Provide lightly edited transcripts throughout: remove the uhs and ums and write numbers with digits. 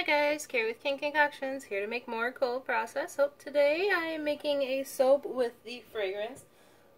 Hi guys, Carrie with King Concoctions, here to make more cold process soap. Today I am making a soap with the fragrance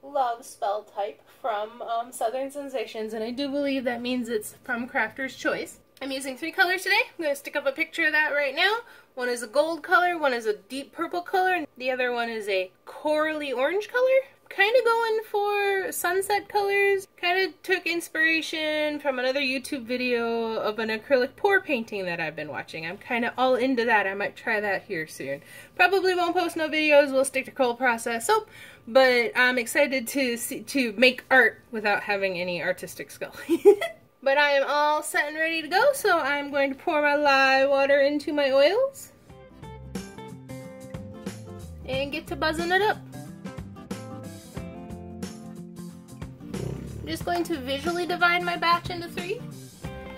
Love Spell Type from Southern Sensations, and I do believe that means it's from Crafter's Choice. I'm using 3 colors today. I'm going to stick up a picture of that right now. One is a gold color, one is a deep purple color, and the other one is a corally orange color. Kind of going for sunset colors. Kind of took inspiration from another YouTube video of an acrylic pour painting that I've been watching. I'm kind of all into that. I might try that here soon. Probably won't post no videos. We'll stick to cold process soap. But I'm excited to make art without having any artistic skill. But I am all set and ready to go, so I'm going to pour my lye water into my oils. And get to buzzing it up. I'm just going to visually divide my batch into 3.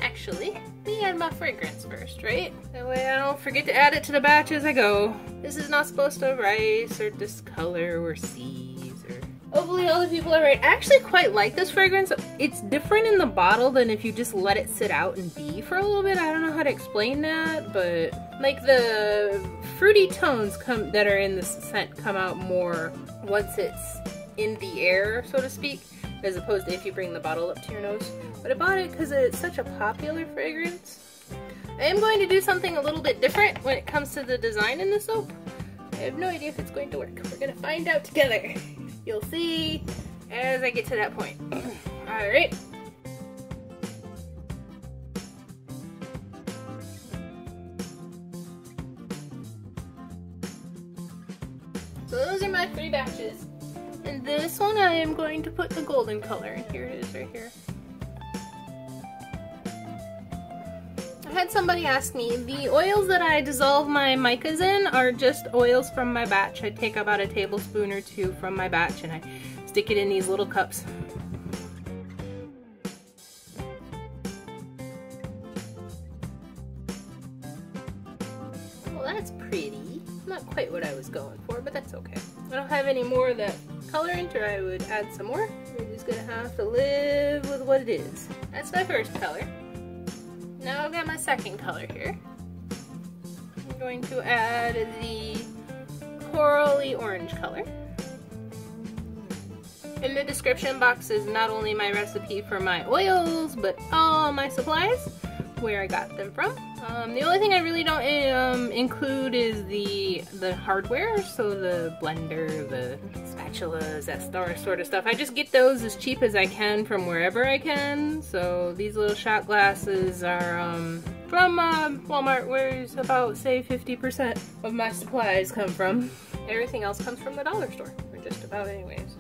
Actually, let me add my fragrance first, right? That way I don't forget to add it to the batch as I go. This is not supposed to rise or discolor or seize or... Hopefully all the people are right. I actually quite like this fragrance. It's different in the bottle than if you just let it sit out and be for a little bit. I don't know how to explain that, but like the fruity tones that are in this scent come out more once it's in the air, so to speak, as opposed to if you bring the bottle up to your nose. But I bought it because it's such a popular fragrance. I am going to do something a little bit different when it comes to the design in the soap. I have no idea if it's going to work. We're going to find out together. You'll see as I get to that point. Alright. So those are my 3 batches. And this one I am going to put the golden color in. Here it is right here. I had somebody ask me, the oils that I dissolve my micas in are just oils from my batch. I take about a tablespoon or 2 from my batch and I stick it in these little cups. Well, that's pretty. Not quite what I was going for, but that's okay. I don't have any more of that colorant, or I would add some more. We're just gonna have to live with what it is. That's my first color. Now I've got my second color here. I'm going to add the corally orange color. In the description box is not only my recipe for my oils, but all my supplies, where I got them from. The only thing I really don't include is the hardware, so the blender, the spatulas, that sort of stuff. I just get those as cheap as I can from wherever I can. So these little shot glasses are from Walmart, where about, say, 50% of my supplies come from. Everything else comes from the dollar store, or just about anyways.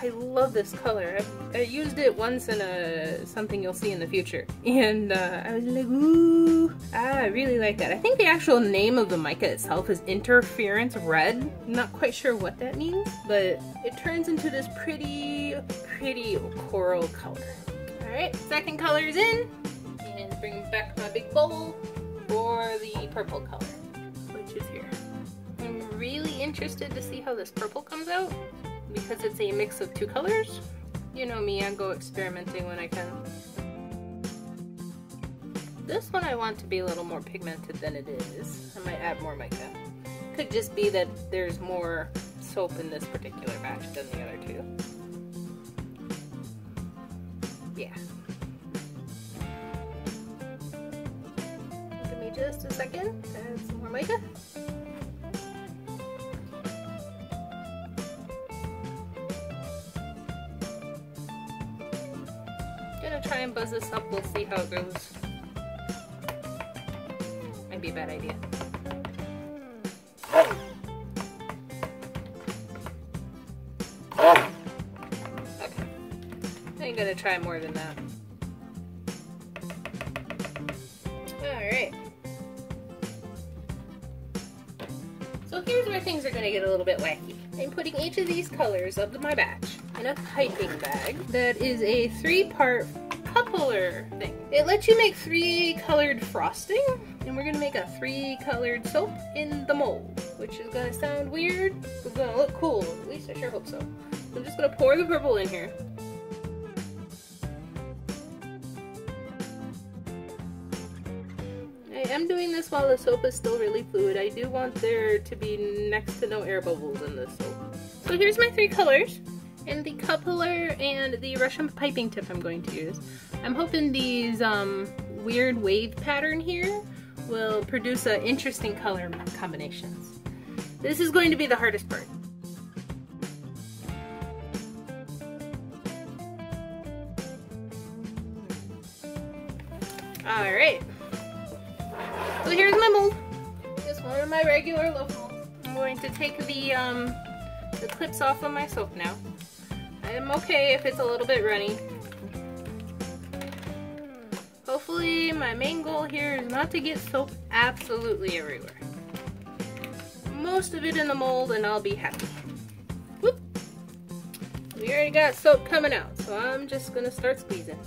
I love this color. I used it once in something you'll see in the future, and I was like, ooh, I really like that. I think the actual name of the mica itself is Interference Red. I'm not quite sure what that means, but it turns into this pretty coral color. Alright, second color is in, and bring back my big bowl for the purple color, which is here. I'm really interested to see how this purple comes out, because it's a mix of 2 colors. You know me, I go experimenting when I can. This one I want to be a little more pigmented than it is. I might add more mica. Could just be that there's more soap in this particular batch than the other 2. Yeah. Give me just a second to add some more mica. Try and buzz this up, we'll see how it goes. Might be a bad idea. Okay. I ain't gonna try more than that. Alright. So here's where things are gonna get a little bit wacky. I'm putting each of these colors of my batch in a piping bag that is a 3-part coupler thing. It lets you make 3 colored frosting, and we're gonna make a 3 colored soap in the mold, which is gonna sound weird, but it's gonna look cool. At least I sure hope so. So I'm just gonna pour the purple in here. I am doing this while the soap is still really fluid. I do want there to be next to no air bubbles in this soap. So here's my 3 colors, and the cup holder and the Russian piping tip I'm going to use. I'm hoping these weird wave pattern here will produce interesting color combinations. This is going to be the hardest part. Alright, so here's my mold. Just one of my regular loaf molds. I'm going to take the clips off of my soap now. I am okay if it's a little bit runny. Hopefully my main goal here is not to get soap absolutely everywhere. Most of it in the mold and I'll be happy. Whoop. We already got soap coming out, so I'm just gonna start squeezing.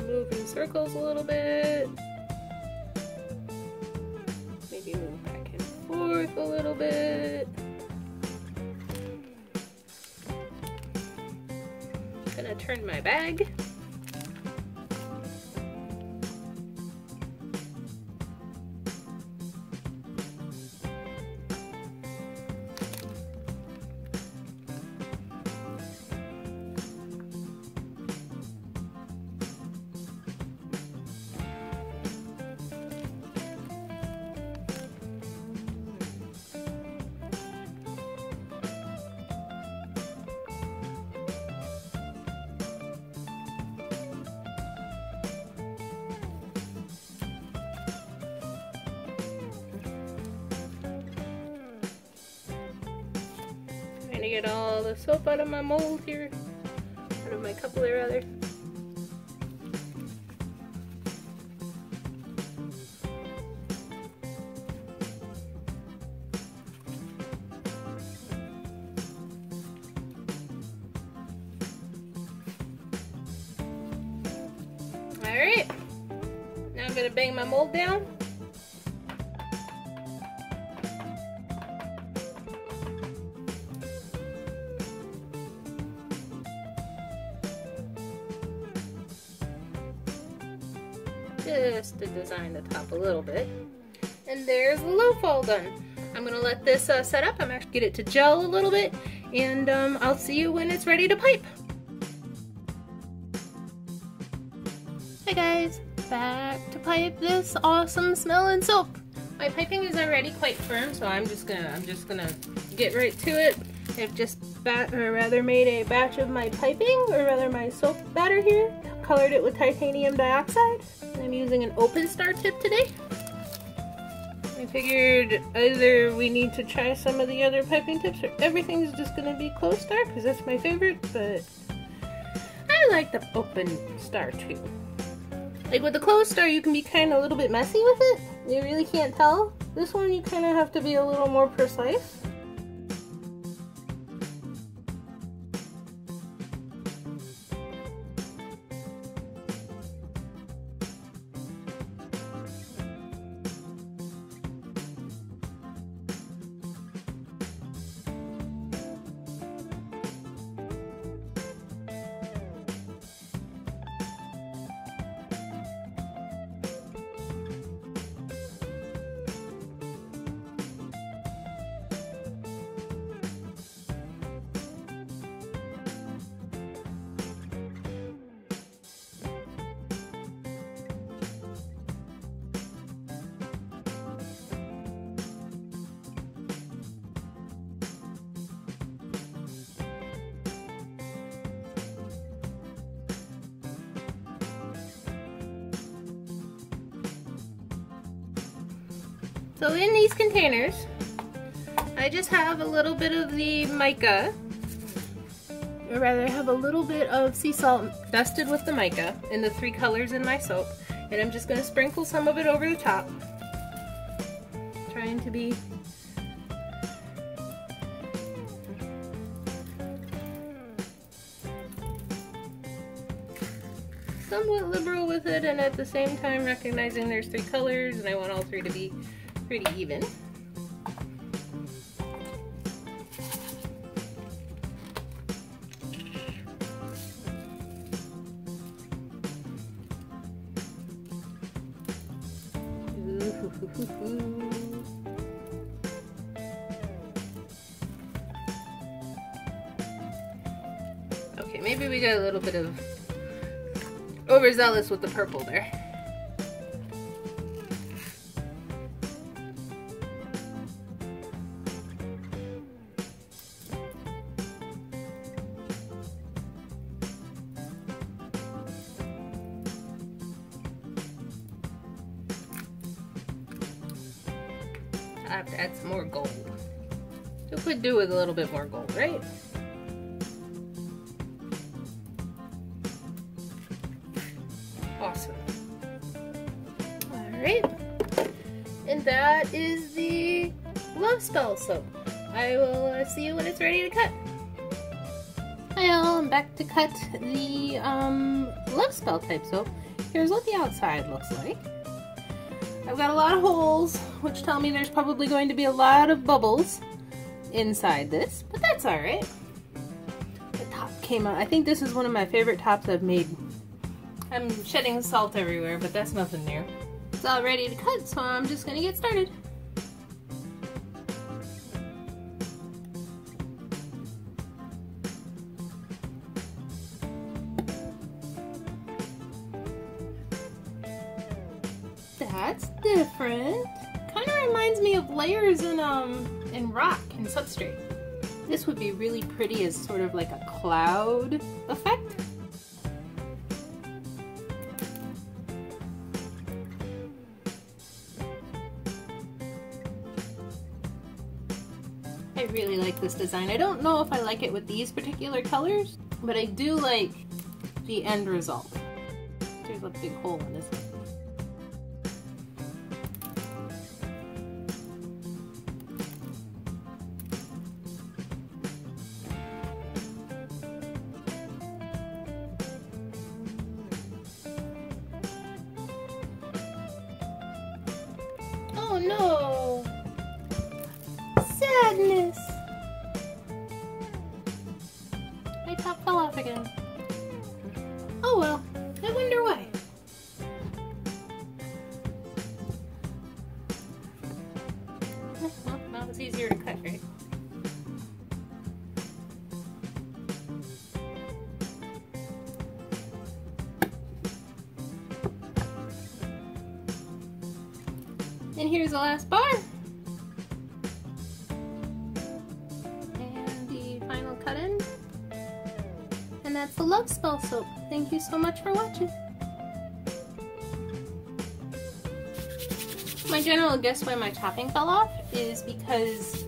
Move in circles a little bit. Maybe move back and forth a little bit. Gonna turn my bag. Trying to get all the soap out of my mold here, out of my coupler rather. Alright, now I'm going to bang my mold down. Just to design the top a little bit. And there's the loaf all done. I'm going to let this set up. I'm actually get it to gel a little bit, and I'll see you when it's ready to pipe. Hi guys, back to pipe this awesome smelling soap. My piping is already quite firm, so I'm just gonna get right to it. I've just made a batch of my piping, or rather my soap batter here. Colored it with titanium dioxide. I'm using an open star tip today. I figured either we need to try some of the other piping tips, or everything's just gonna be closed star because that's my favorite, but I like the open star too. Like with the closed star, you can be kind of a little bit messy with it. You really can't tell. This one, you kind of have to be a little more precise. So in these containers, I just have a little bit of the mica, or rather I have a little bit of sea salt dusted with the mica in the 3 colors in my soap, and I'm just going to sprinkle some of it over the top, trying to be so somewhat liberal with it, and at the same time recognizing there's 3 colors and I want all 3 to be pretty even. Okay, maybe we got a little bit of overzealous with the purple there. I have to add some more gold. So could do with a little bit more gold, right? Awesome. Alright. And that is the Love Spell soap. I will see you when it's ready to cut. Hi all, I'm back to cut the Love Spell type soap. Here's what the outside looks like. I've got a lot of holes, which tell me there's probably going to be a lot of bubbles inside this, but that's alright. The top came out. I think this is one of my favorite tops I've made. I'm shedding salt everywhere, but that's nothing new. It's all ready to cut, so I'm just gonna get started. That's different. Kind of reminds me of layers in rock and substrate. This would be really pretty as sort of like a cloud effect. I really like this design. I don't know if I like it with these particular colors, but I do like the end result. There's a big hole in this one. Oh no! Sadness! My top fell off again. Oh well, I wonder why. Well, now it's easier to cut, right? And here's the last bar. And the final cut in. And that's the Love Spell soap. Thank you so much for watching. My general guess why my topping fell off is because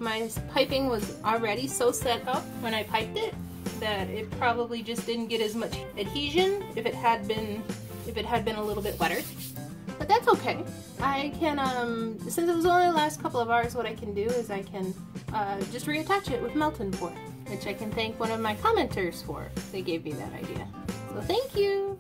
my piping was already so set up when I piped it that it probably just didn't get as much adhesion if it had been a little bit wetter. But that's okay. I can, since it was only the last couple of hours, what I can do is I can just reattach it with melt-in pour, which I can thank one of my commenters for. They gave me that idea. So thank you!